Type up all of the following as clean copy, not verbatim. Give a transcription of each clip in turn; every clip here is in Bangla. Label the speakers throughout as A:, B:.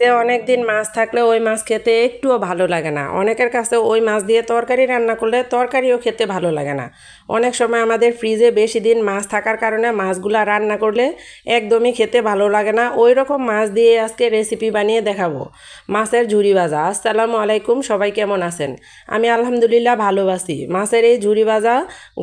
A: যে অনেকদিন মাছ থাকলে ওই মাছ খেতে একটুও ভালো লাগে না। অনেকের কাছে ওই মাছ দিয়ে তরকারি রান্না করলে তরকারিও খেতে ভালো লাগে না। অনেক সময় আমাদের ফ্রিজে বেশি দিন মাছ থাকার কারণে মাছগুলা রান্না করলে একদমই খেতে ভালো লাগে না। ওই রকম মাছ দিয়ে আজকে রেসিপি বানিয়ে দেখাবো, মাছের ঝুরি ভাজা। আসসালামু আলাইকুম, সবাই কেমন আছেন? আমি আলহামদুলিল্লাহ ভালো আছি। মাছের এই ঝুরি ভাজা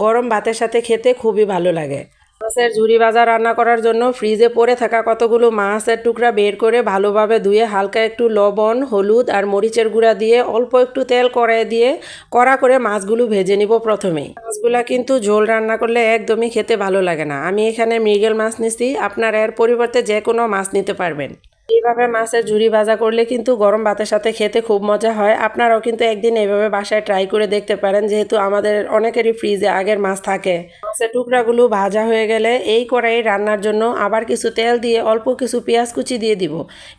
A: গরম ভাতের সাথে খেতে খুবই ভালো লাগে। মাছের ঝুরি ভাজা রান্না করার জন্য ফ্রিজে পড়ে থাকা কতগুলো মাছের টুকরা বের করে ভালোভাবে ধুয়ে হালকা একটু লবণ, হলুদ আর মরিচের গুঁড়া দিয়ে অল্প একটু তেল কড়াইয়ে দিয়ে কড়া করে মাছগুলো ভেজে নিব প্রথমেই। মাছগুলা কিন্তু ঝোল রান্না করলে একদমই খেতে ভালো লাগে না। আমি এখানে মৃগেল মাছ নিছি, আপনারা এর পরিবর্তে যে কোনো মাছ নিতে পারবেন। এইভাবে মাছের ঝুরি ভাজা করলে কিন্তু গরম ভাতের সাথে খেতে খুব মজা হয়। আপনারাও কিন্তু একদিন এইভাবে বাসায় ট্রাই করে দেখতে পারেন, যেহেতু আমাদের অনেকেরই ফ্রিজে আগের মাছ থাকে। মাছের টুকরাগুলো ভাজা হয়ে গেলে এই কড়াই রান্নার জন্য আবার কিছু তেল দিয়ে অল্প কিছু পেঁয়াজ কুচি দিয়ে দিব।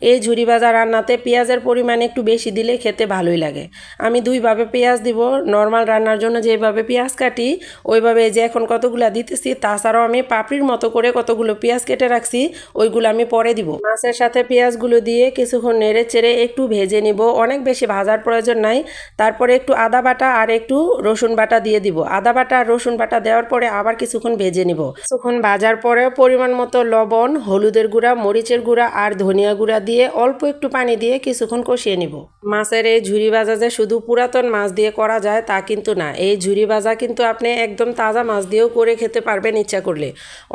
A: এই ঝুরি ভাজা রান্নাতে পেঁয়াজের পরিমাণ একটু বেশি দিলে খেতে ভালোই লাগে। আমি দুইভাবে পেঁয়াজ দিব। নর্মাল রান্নার জন্য যেভাবে পেঁয়াজ কাটি ওইভাবে যে এখন কতগুলো দিতেছি, তাছাড়াও আমি পাপড়ির মতো করে কতগুলো পেঁয়াজ কেটে রাখছি, ওইগুলো আমি পরে দিব। মাছের সাথে পেঁয়াজগুলো দিয়ে কিছুক্ষণ নেড়ে চেড়ে একটু ভেজে নিব। অনেক বেশি ভাজার প্রয়োজন নাই। তারপরে একটু আদা বাটা আর একটু রসুন বাটা দিয়ে দিব। আদা বাটা আর রসুন বাটা দেওয়ার পরে আবার কিছুক্ষণ ভেজে নিব। কিছুক্ষণ ভাজার পরে পরিমাণ মতো লবণ, হলুদের গুঁড়া, মরিচের গুঁড়া আর ধনিয়া গুঁড়া দিয়ে অল্প একটু পানি দিয়ে কিছুক্ষণ কষিয়ে নিব। মাছের এই ঝুরি ভাজা যে শুধু পুরাতন মাছ দিয়ে করা যায় তা কিন্তু না। এই ঝুরি ভাজা কিন্তু আপনি একদম তাজা মাছ দিয়েও করে খেতে পারবেন ইচ্ছা করলে।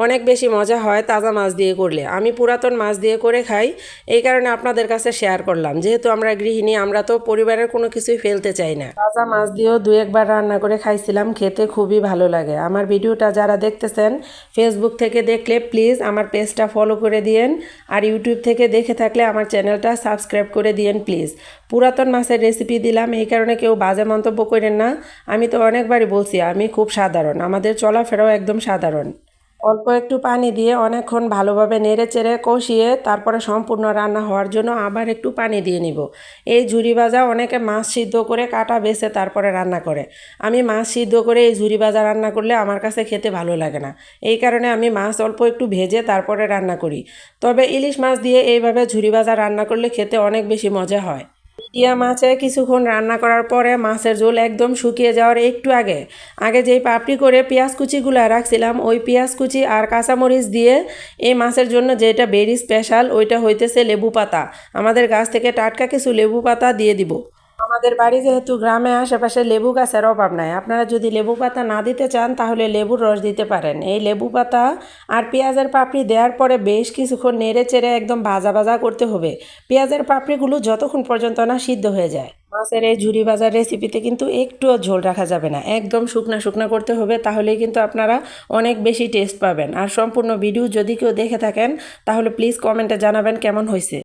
A: অনেক বেশি মজা হয় তাজা মাছ দিয়ে করলে। আমি পুরাতন মাছ দিয়ে করে খাই, এই কারণে আপনাদের কাছে শেয়ার করলাম। যেহেতু আমরা গৃহিণী, আমরা তো পরিবারের কোনো কিছুই ফেলতে চাই না। তাজা মাছ দিয়েও দু একবার রান্না করে খাইছিলাম, খেতে খুবই ভালো লাগে। আমার ভিডিওটা যারা দেখতেছেন ফেসবুক থেকে দেখলে প্লিজ আমার পেজটা ফলো করে দিয়েন, আর ইউটিউব থেকে দেখে থাকলে আমার চ্যানেলটা সাবস্ক্রাইব করে দিয়েন প্লিজ। পুরাতন মাছের রেসিপি দিলাম, এই কারণে কেউ বাজে মন্তব্য করেন না। আমি তো অনেকবারই বলছি আমি খুব সাধারণ, আমাদের চলাফেরাও একদম সাধারণ। অল্প একটু পানি দিয়ে অনেকক্ষণ ভালোভাবে নেড়ে চেড়ে কষিয়ে তারপরে সম্পূর্ণ রান্না হওয়ার জন্য আবার একটু পানি দিয়ে নিব। এই ঝুরি ভাজা অনেকে মাছ সিদ্ধ করে কাটা বেছে তারপরে রান্না করে। আমি মাছ সিদ্ধ করে এই ঝুরি ভাজা রান্না করলে আমার কাছে খেতে ভালো লাগে না। এই কারণে আমি মাছ অল্প একটু ভেজে তারপরে রান্না করি। তবে ইলিশ মাছ দিয়ে এইভাবে ঝুরি ভাজা রান্না করলে খেতে অনেক বেশি মজা হয়। টিয়া মাছে কিছুক্ষণ রান্না করার পরে মাছের ঝোল একদম শুকিয়ে যাওয়ার একটু আগে আগে যেই পাপড়ি করে পেঁয়াজ কুচিগুলো রাখছিলাম, ওই পেঁয়াজ কুচি আর কাঁচামরিচ দিয়ে এই মাছের জন্য যেটা ভেরি স্পেশাল ওইটা হইতেছে লেবু পাতা। আমাদের গাছ থেকে টাটকা কিছু লেবু পাতা দিয়ে দিব। আমাদের বাড়ি যেহেতু গ্রামে, আশেপাশে লেবু গাছের অভাব নাই। আপনারা যদি লেবু পাতা না দিতে চান তাহলে লেবুর রস দিতে পারেন। এই লেবু পাতা আর পেঁয়াজের পাপড়ি দেওয়ার পরে বেশ কিছুক্ষণ নেড়ে চেড়ে একদম ভাজা ভাজা করতে হবে, পেঁয়াজের পাপড়িগুলো যতক্ষণ পর্যন্ত না সিদ্ধ হয়ে যায়। মাছের এই ঝুরি ভাজার রেসিপিতে কিন্তু একটুও ঝোল রাখা যাবে না, একদম শুকনা শুকনা করতে হবে, তাহলেই কিন্তু আপনারা অনেক বেশি টেস্ট পাবেন। আর সম্পূর্ণ ভিডিও যদি কেউ দেখে থাকেন তাহলে প্লিজ কমেন্টে জানাবেন কেমন হয়েছে।